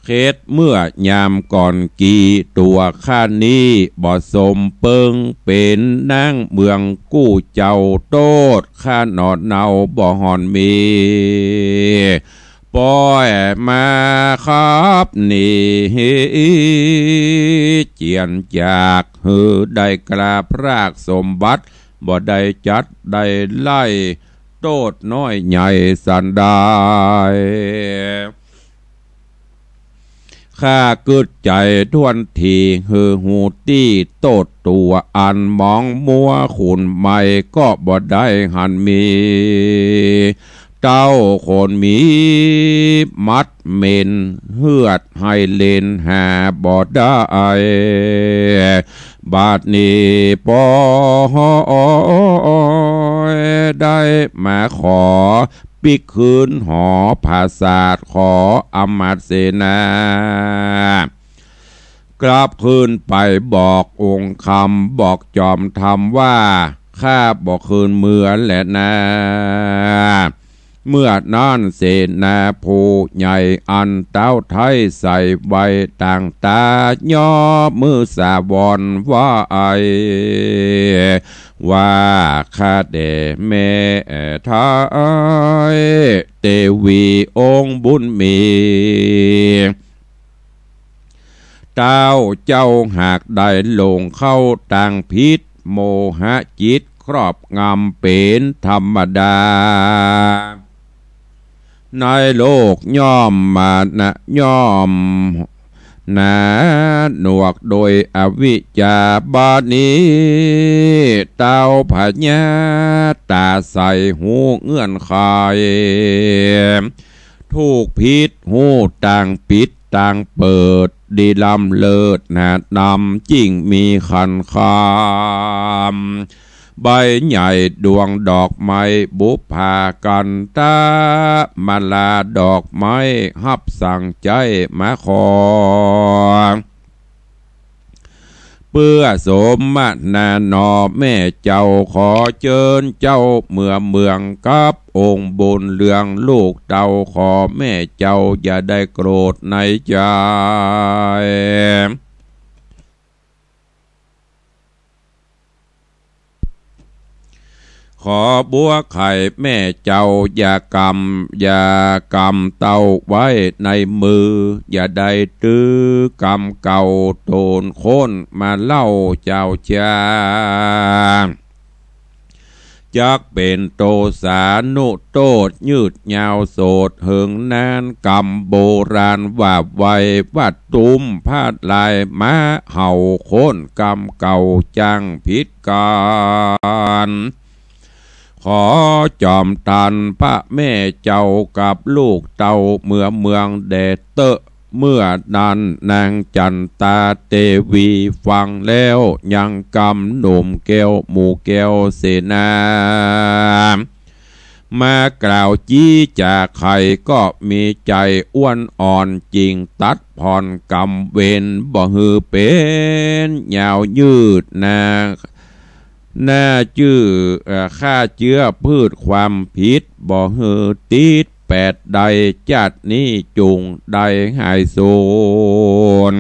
เขตเมื่อยามก่อนกีตัวข้านี้บ่สมเปิงเป็นนางเมืองกู้เจ้าโตดข้าหนอดเนาบ่หอนมีปล่อยมาครับนี่เจียนจากหือได้กราบรากสมบัติบ่ได้จัดได้ไล่โตดน้อยใหญ่สันได้ข้าเกิดใจทวนทีหือหูตี้โตดตัวอันมองมัวขุนไม่ก็บ่ได้หันมีเจ้าคนมีมัดเมนเฮือดให้เล่นหาบ่ได้บาดนี้ปอได้มาขอปิกคืนหอภาษาทขออมาตย์เสนากลับคืนไปบอกองค์คำบอกจอมธรรมว่าข้าบอกคืนเมืองแหละนะเมื่อนั้นเสนาผู้ใหญ่อันเต้าไทยใส่ใบต่างตาย่อมือสาบอนว่าว่าข้าเดแม่ทายเทวีองค์บุญมีเต้าเจ้าหากได้ลงเข้าต่างพิษโมหะจิตครอบงำเป็นธรรมดาในโลกย่อมมานะย่อมนาหนวกโดยอวิชชาบานี้เต้าพญาตาใส่หูเงื่อนไขถูกพิษหูต่างปิดต่างเปิดดีลำเลิศนาดำจริงมีขันคามใบใหญ่ดวงดอกไม้บุพากันตามาลาดอกไม้ฮับสั่งใจมาขอเพื่อสมมาณานอแม่เจ้าขอเชิญเจ้าเมืองกับองค์บุญเรืองลูกเต่าขอแม่เจ้าอย่าได้โกรธในใจขอบัวไข่แม่เจ้าอย่ากำเต้าไว้ในมืออย่าได้ตื้อกำเก่าโตนโค่นมาเล่าเจ้าจาจักเป็นโตสานุโตดยืดยาวโสดเหิงนานกำโบราณว่าไว้วัดตุ้มพาดลายม้าเห่าโค่นกำเก่าจังพิษการขอจอมตันพระแม่เจ้ากับลูกเต่าเมืองเดเตอเมื่อนั้นนางจันตาเทวีฟังแล้วยังกำหนุ่มแก้วหมู่แก้วเสนามากล่าวจี้จากใครก็มีใจอ้วนอ่อนจริงตัดผ่อนกำเวนบ่ฮือเป็นยาวยืดน่าชื่อค่าเชื้อพืชความผิดบ่ฮือติด8ใดจัดนี้จุงใดหายโซน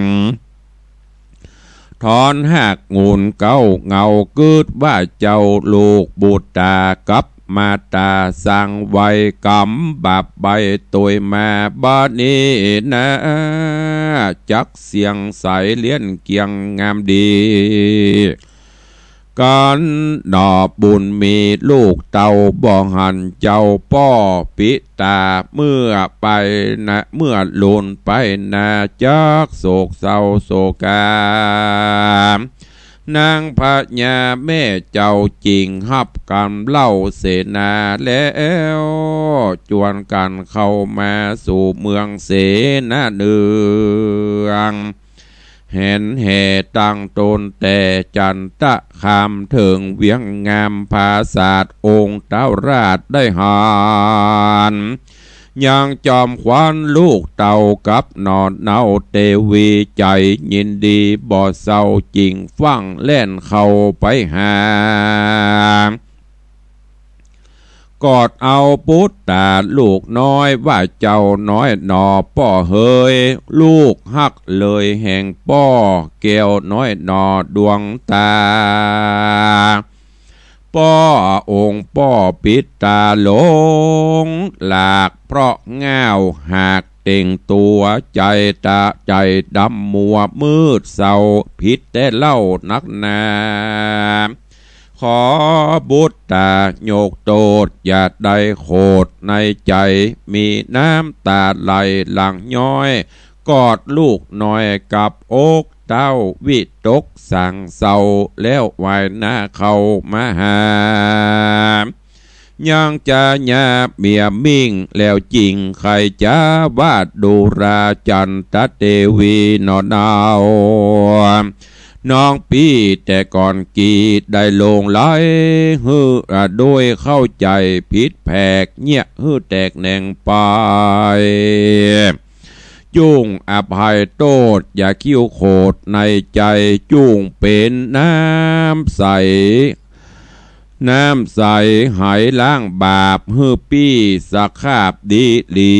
ถอนหักงูนเก้าเงาเกิดว่าเจ้าลูกบุตรตากับ มาตาสั่งไว้กำบาปใบตัวมาบานี้นะจักเสียงใสเลี้ยนเกียงงามดีการดอกบุญมีลูกเต่าบ่หันเจ้าป้อปิตาเมื่อไปนะเมื่อลุนไปนะจักโศกเศร้าโศกานางพญาแม่เจ้าจริงฮับกันเล่าเสนาแล้วจวนกันเข้ามาสู่เมืองเสนาเนืองเห็นเหตุตั้งตนแต่จันทะคำถึงเวียงงามภาษาทองค์เต้าราชได้หานยังจอมควันลูกเต่ากับนอนเนาเตวีใจยินดีบ่เศร้าจริงฟังเล่นเข้าไปหากอดเอาปุตตาลูกน้อยว่าเจ้าน้อยหนอป้อเฮยลูกฮักเลยแห่งป้อแก้วน้อยหนอดวงตาป้อองค์ป้อปิดตาหลงหลากเพราะง่าวหากเต่งตัวใจตาใจดำมัวมืดเศร้าผิดแต่เล่านักนาขอบุตรตาโยกโตดอย่าได้โคดในใจมีน้ำตาไหลหลังย้อยกอดลูกน้อยกับอกเต้าวิตกสั่งเศร้าแล้ววายหน้าเข้ามาหายังจะหยาเมียมิ่งแล้วจริงใครจะวาดดูราจันตเทวีนอนเอาน้องปีแต่ก่อนกีดได้ลงไหลฮือโดยเข้าใจผิดแผกเงี่ยฮือแตกแหน่งไปจุ้งอภัยโทษอย่าคิ้วโคดในใจจุ้งเป็นน้ำใสหายล้างบาปฮือปี้สักคาบดีหลี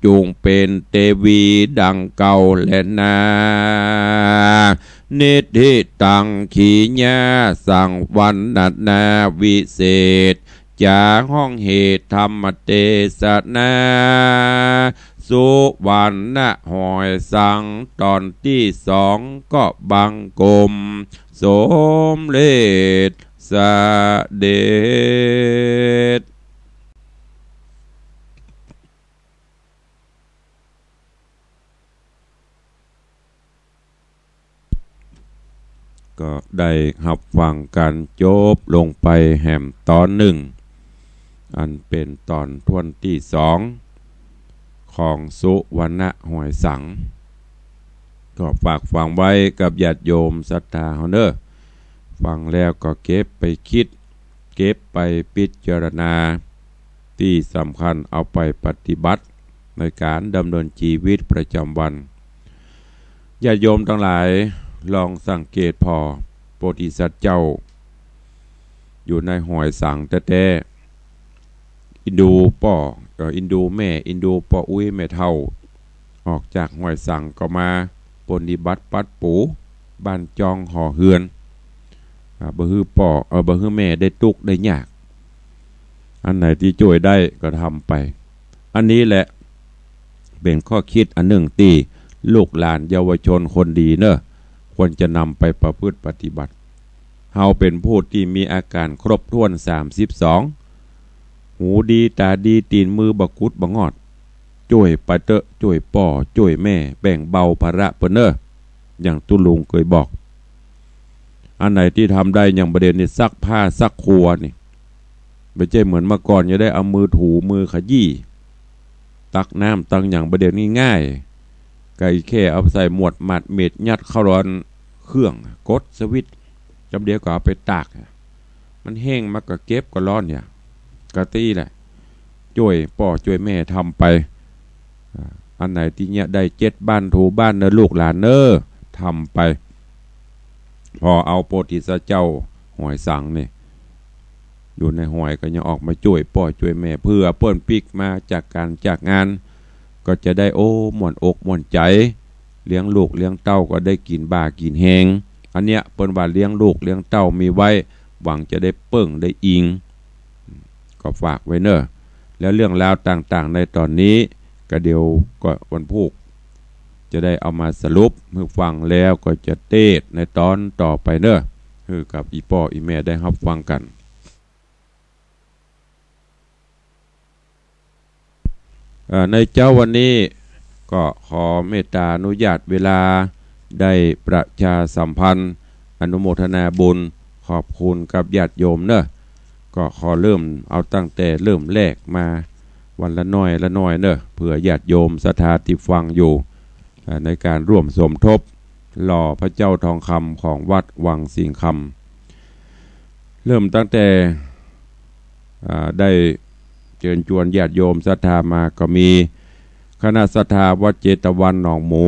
จุงเป็นเทวีดังเก่าและนาเนติตังขีญาสั่งวันนัดนาวิเศษจากห้องเหตุธรรมเทศนาสุวรรณหอยสังตอนที่สองก็บังกลมสมเลศเสด็จก็ได้หับฟังกันจบลงไปแห่มตอนหนึ่งอันเป็นตอนทวนที่สองของสุวรรณหอยสังก็ฝากฟังไว้กับญาติโยมศรัทธาเฮาเด้อฟังแล้วก็เก็บไปคิดเก็บไปพิจารณาที่สำคัญเอาไปปฏิบัติในการดำเนินชีวิตประจำวันญาติโยมทั้งหลายลองสังเกตพอโพธิสัตว์เจ้าอยู่ในหอยสังแต่อินดูป่ออินดูแม่อินดูป่ออุ้ยแม่เท่าออกจากหอยสังก็มาปฏิบัติปัดปูบ้านจองห่อเฮือนบ่ฮือป่อบ่ฮือแม่ได้ตุกได้ยากอันไหนที่ช่วยได้ก็ทำไปอันนี้แหละเป็นข้อคิดอันหนึ่งที่ลูกหลานเยาวชนคนดีเนอะควรจะนำไปประพฤติปฏิบัติเฮาเป็นผู้ที่มีอาการครบถ้วน32หูดีตาดีตีนมือบักกุดบังอดช่วยปะเตอะช่วยป่อช่วยแม่แบ่งเบาภาระเปิ้นเนอะอย่างตุลุงเคยบอกอันไหนที่ทำได้อย่างประเด็นนี่ซักผ้าซักครัวนี่ไม่ใช่เหมือนเมื่อก่อนจะได้เอามือถูมือขยี้ตักน้ำตังอย่างประเด็นง่ายๆไก่แค่เอาใส่หมวดหมัดเม็ดยัดเข้าร้อนเครื่องกดสวิตช์จำเดียวก็เอาไปตากมันแห้งมากก็เก็บก็ร้อนเนี่ยกะตี้แหละช่วยป่อช่วยแม่ทำไปอันไหนที่เนี่ยได้7บ้านถูบ้านเนอลูกหลานเนอทำไปพอเอาโพธิสัตว์เจ้าหอยสังเนี่ยอยู่ในหอยก็ยังออกมาช่วยป่อช่วยแม่เพื่อเปิ้นปิกมาจากการจากงานก็จะได้ม่วนอกม่วนใจเลี้ยงลูกเลี้ยงเต้าก็ได้กินบ่ากินแหงอันเนี้ยเปิ้นว่าเลี้ยงลูกเลี้ยงเต้ามีไว้หวังจะได้เปิ้งได้อิง ก็ฝากไว้เนอะแล้วเรื่องราวต่างๆในตอนนี้ก็เดี๋ยวก็วันพุธจะได้เอามาสรุปเมื่อฟังแล้วก็จะเทศในตอนต่อไปเนอะคือกับอีพ่ออีแม่ได้รับฟังกันในเจ้าวันนี้ก็ขอเมตตาอนุญาตเวลาได้ประชาสัมพันธ์อนุโมทนาบุญขอบคุณกับญาติโยมเนอะก็ขอเริ่มเอาตั้งแต่เริ่มแรกมาวันละน้อยละน้อยเนอะเพื่อญาติโยมศรัทธาที่ฟังอยู่ในการร่วมสมทบหล่อพระเจ้าทองคำของวัดวังสิงคำเริ่มตั้งแต่ได้เชิญชวนญาติโยมศรัทธามาก็มีคณะศรัทธาวัดเจตวันหนองหมู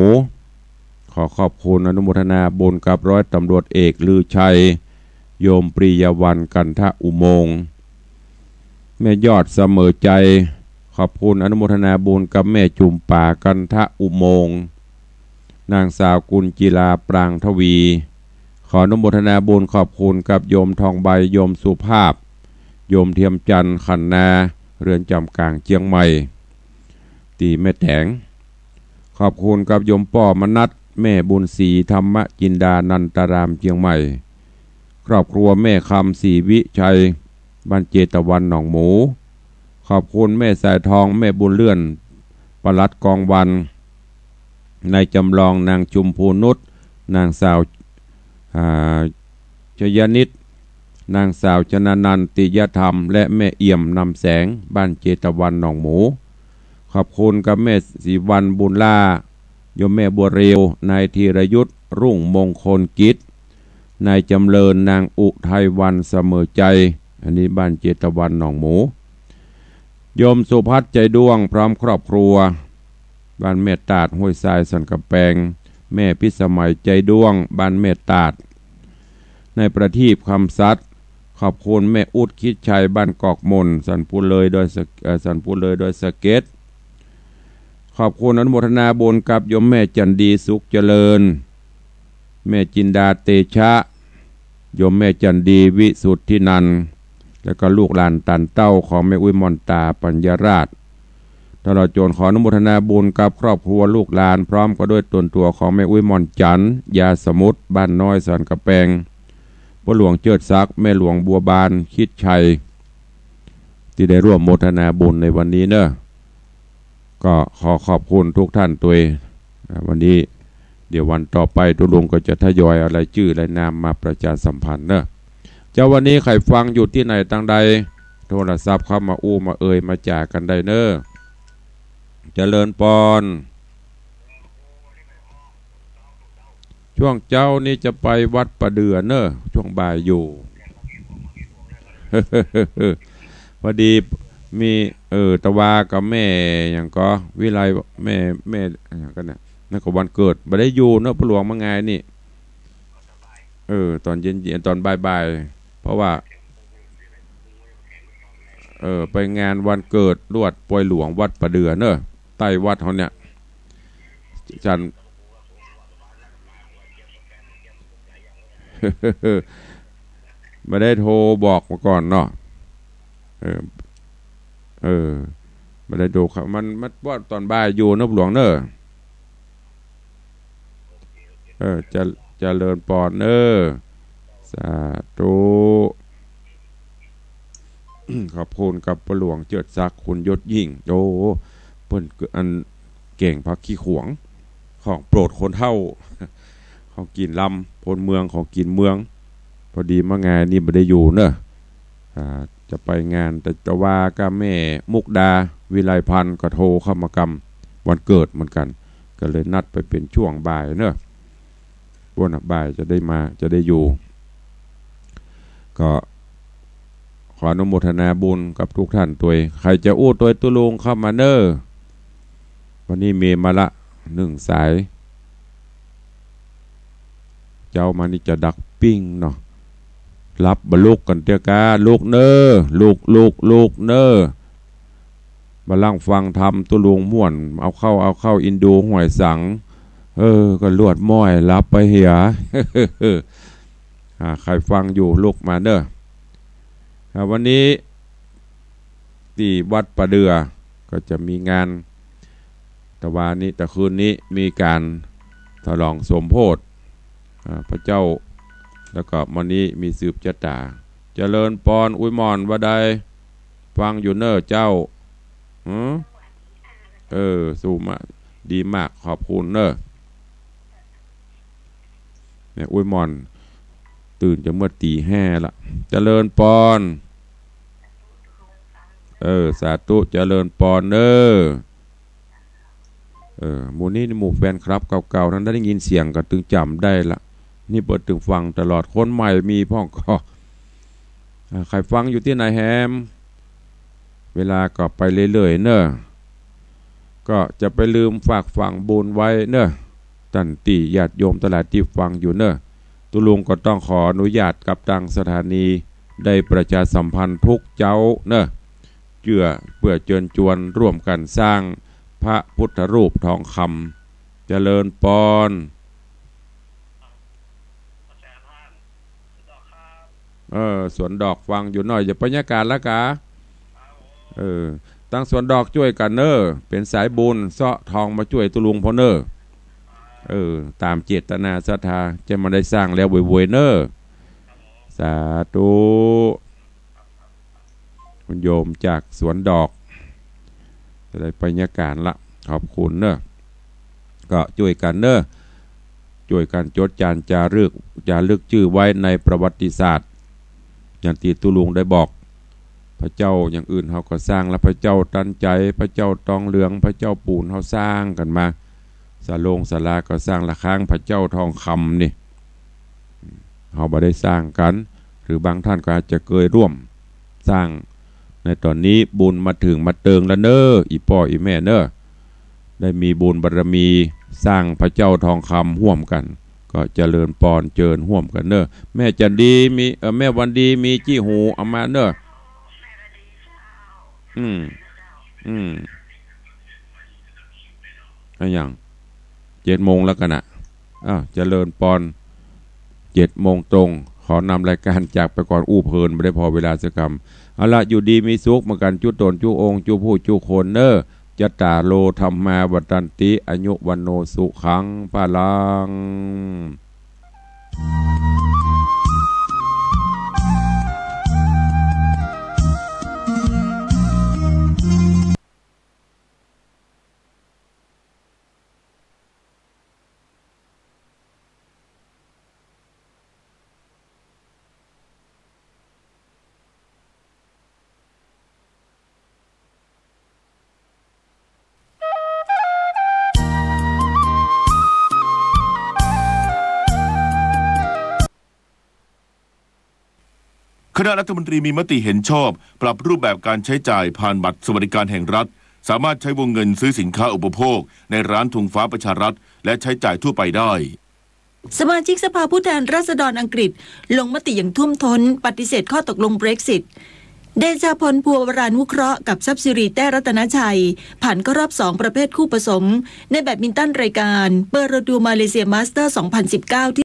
ขอขอบคุณอนุโมทนาบุญกับร้อยตำรวจเอกลือชัยโยมปรียวันกันทะอุโมงค์แม่ยอดเสมอใจขอบคุณอนุโมทนาบุญกับแม่จุ่มป่ากันทะอุโมงค์นางสาวกุลจิลาปรางทวีขออนุโมทนาบุญขอบคุณกับโยมทองใบโยมสุภาพโยมเทียมจันทร์ขันนาเรือนจำกลางเชียงใหม่ตีแม่แถงขอบคุณกับโยมป้อมนัทแม่บุญศรีธรรมจินดานันตารามเชียงใหม่ครอบครัวแม่คำศรีวิชัยบ้านเจตวันหนองหมูขอบคุณแม่สายทองแม่บุญเลื่อนปลัดกองวันนายจำลองนางจุมพูนุชนางสาวชยนิตนางสาวชนานันติยธรรมและแม่เอี่ยมนำแสงบ้านเจตวันหนองหมูขอบคุณกับแม่ศรีวันบุญล่าโยมแม่บัวเรียวนายธีรยุทธรุ่งมงคลกิจนายจำเริญนางอุทัยวันเสมอใจอันนี้บ้านเจตวันหนองหมูโยมสุพัฒน์ใจดวงพร้อมครอบครัวบ้านแม่ตาดห้วยทรายสันกำแพงแม่พิสมัยใจดวงบ้านแม่ตาดในประทีปคำซัดขอบคุณแม่อุดคิดชัยบ้านกอกมนสันพูเลยโดยสเก็ตขอบคุณอนุโมทนาบุญกับโยมแม่จันดีสุขเจริญแม่จินดาเตชะโยมแม่จันดีวิสุทธินันท์แล้วก็ลูกหลานตันเต้าของแม่อุ้ยมอนตาปัญญาราชตลอดจนขออนุโมทนาบุญกับครอบครัวลูกหลานพร้อมก็ด้วยตนตัวของแม่อุ้ยมอนจันยาสมุทรบ้านน้อยสันกระแปงพ่อหลวงเจิดซักแม่หลวงบัวบานคิดชัยที่ได้ร่วมโมทนาบุญในวันนี้เนอะก็ขอขอบคุณทุกท่านตัววันนี้เดี๋ยววันต่อไปตุลุงก็จะทยอยอะไรชื่ออะไรนามมาประชาสัมพันธ์เนอะเจ้าวันนี้ใครฟังอยู่ที่ไหนต่างใดโทรศัพท์เข้ามามามาจากกันได้เนอะเจริญปอนช่วงเจ้านี่จะไปวัดประเดือเนอะช่วงบ่ายอยู่ พอดีมีตะวากับแม่อย่างก็วิไลแม่อย่างกันเนี่ยนั่นก็วันเกิดไม่ได้อยู่เนอะพระหลวงมาไงนี่ตอนเย็นตอนบ่ายเพราะว่าไปงานวันเกิดรวดปอยหลวงวัดประเดือเนอะใต้วัดเขาเนี่ยจันไม่ได้โทรบอกมาก่อนเนาะไม่ได้ดูครับมันว่าตอนบ่ายอยู่นะหลวงเนอะจะเลินปอนเนอะสาธุขอบคุณกับพระหลวงเจิดซักคุณยศยิ่งโอ้เพิ่นอันเก่งพักขี้ขวงของโปรดคนเท่าของกินลำพลเมืองของกินเมืองพอดีมางานนี่ไม่ได้อยู่เนอะจะไปงานแต่จะว่ากับแม่มุกดาวิไลพันธ์ก็โทรเข้ามากรรมวันเกิดเหมือนกันก็เลยนัดไปเป็นช่วงบ่ายเนอะวันบ่ายจะได้มาจะได้อยู่ก็ขออนุโมทนาบุญกับทุกท่านตัวใครจะอู้ตัวตุลุงเข้ามาเนอะวันนี้มีมาละ1 สายเจ้ามานี่จะดักปิ้งเนาะรับบรรลุกันเตียกาลูกเนอลูกเนอมาลั่งฟังทำตุลุงม่วนเอาเข้าอินดูห่วยสังก็ลวดม้อยรับไปเหีย ใครฟังอยู่ลูกมาเนอะวันนี้ ที่วัดประเดือก็จะมีงานแต่วันนี้แต่คืนนี้มีการฉลองสมโภชพระเจ้าแล้วก็วันนี้มีสืบชะตาเจริญปอนอุยมอนว่าใดฟังอยู่เนอเจ้าสู้มาดีมากขอบคุณเนอเนี่ยอุยมอนตื่นจะเมื่อตี5ละเจริญปอนสาธุเจริญปอนเนอหมู่นี้หมู่แฟนครับเก่าๆนั้นได้ยินเสียงก็ตึงจำได้ละนี่เปิดถึงฟังตลอดคนใหม่มีพ่องก็ใครฟังอยู่ที่ไหนแฮมเวลาก็ไปเรื่อยๆเนอะก็จะไปลืมฝากฝังบุญไว้เนอะตันติญาติโยมตลาดที่ฟังอยู่เนอะตุลุงก็ต้องขออนุญาตกับทางสถานีได้ประชาสัมพันธ์ทุกเจ้าเนอะเพื่อเชิญชวนร่วมกันสร้างพระพุทธรูปทองคำเจริญปอนสวนดอกฟังอยู่หน่อยอย่าบรรยากาศละกะตั้งสวนดอกช่วยกันเนอเป็นสายบุญเสาะทองมาช่วยตุลุงพอเนอตามเจตนาศรัทธาจะมาได้สร้างแล้วบวยๆเนอสาธุคุณโยมจากสวนดอกจะได้บรรยากาศละขอบคุณเนอะก็ช่วยกันเนอะช่วยกันจดจานจารึกชื่อไว้ในประวัติศาสตร์อย่างที่ตุลุงได้บอกพระเจ้าอย่างอื่นเขาก็สร้างแล้วพระเจ้าตันใจพระเจ้าตองเหลืองพระเจ้าปูนเขาสร้างกันมาศาลาก็สร้างละครั้งพระเจ้าทองคำนี่เขาบ่ได้สร้างกันหรือบางท่านก็อาจจะเคยร่วมสร้างในตอนนี้บุญมาถึงมาเติงแล้วเนออีพ่ออีแม่เนอได้มีบุญบารมีสร้างพระเจ้าทองคำห่วมกันก็เจริญปอนเจิญห่วมกันเนอแม่จันดีมีแม่วันดีมีจี้หูเอามาเนออะไรอย่าง7 โมงแล้วกันนะเจริญปอน7 โมงตรงขอนำรายการจากไปก่อนเพลินไม่ได้พอเวลาสักคำเอาละอยู่ดีมีสุขมากันจุตนจุองจุผู้จุคนเนอจัตตาโลธรรมาวัตันติอายุวันโนสุขังพลังคณะรัฐมนตรีมีมติเห็นชอบปรับรูปแบบการใช้จ่ายผ่านบัตรสวัสดิการแห่งรัฐสามารถใช้วงเงินซื้อสินค้าอุปโภคในร้านธงฟ้าประชารัฐและใช้จ่ายทั่วไปได้สมาชิกสภาผู้แทนราษฎรอังกฤษลงมติอย่างท่วมท้นปฏิเสธข้อตกลง Brexit เดชาพลภัววรานุเคราะห์กับทรัพย์สิริแต้รัตนชัยผ่านเข้ารอบ2ประเภทคู่ผสมในแบดมินตันรายการเปอร์โรดูมาเลเซียมาสเตอร์ 2019ที่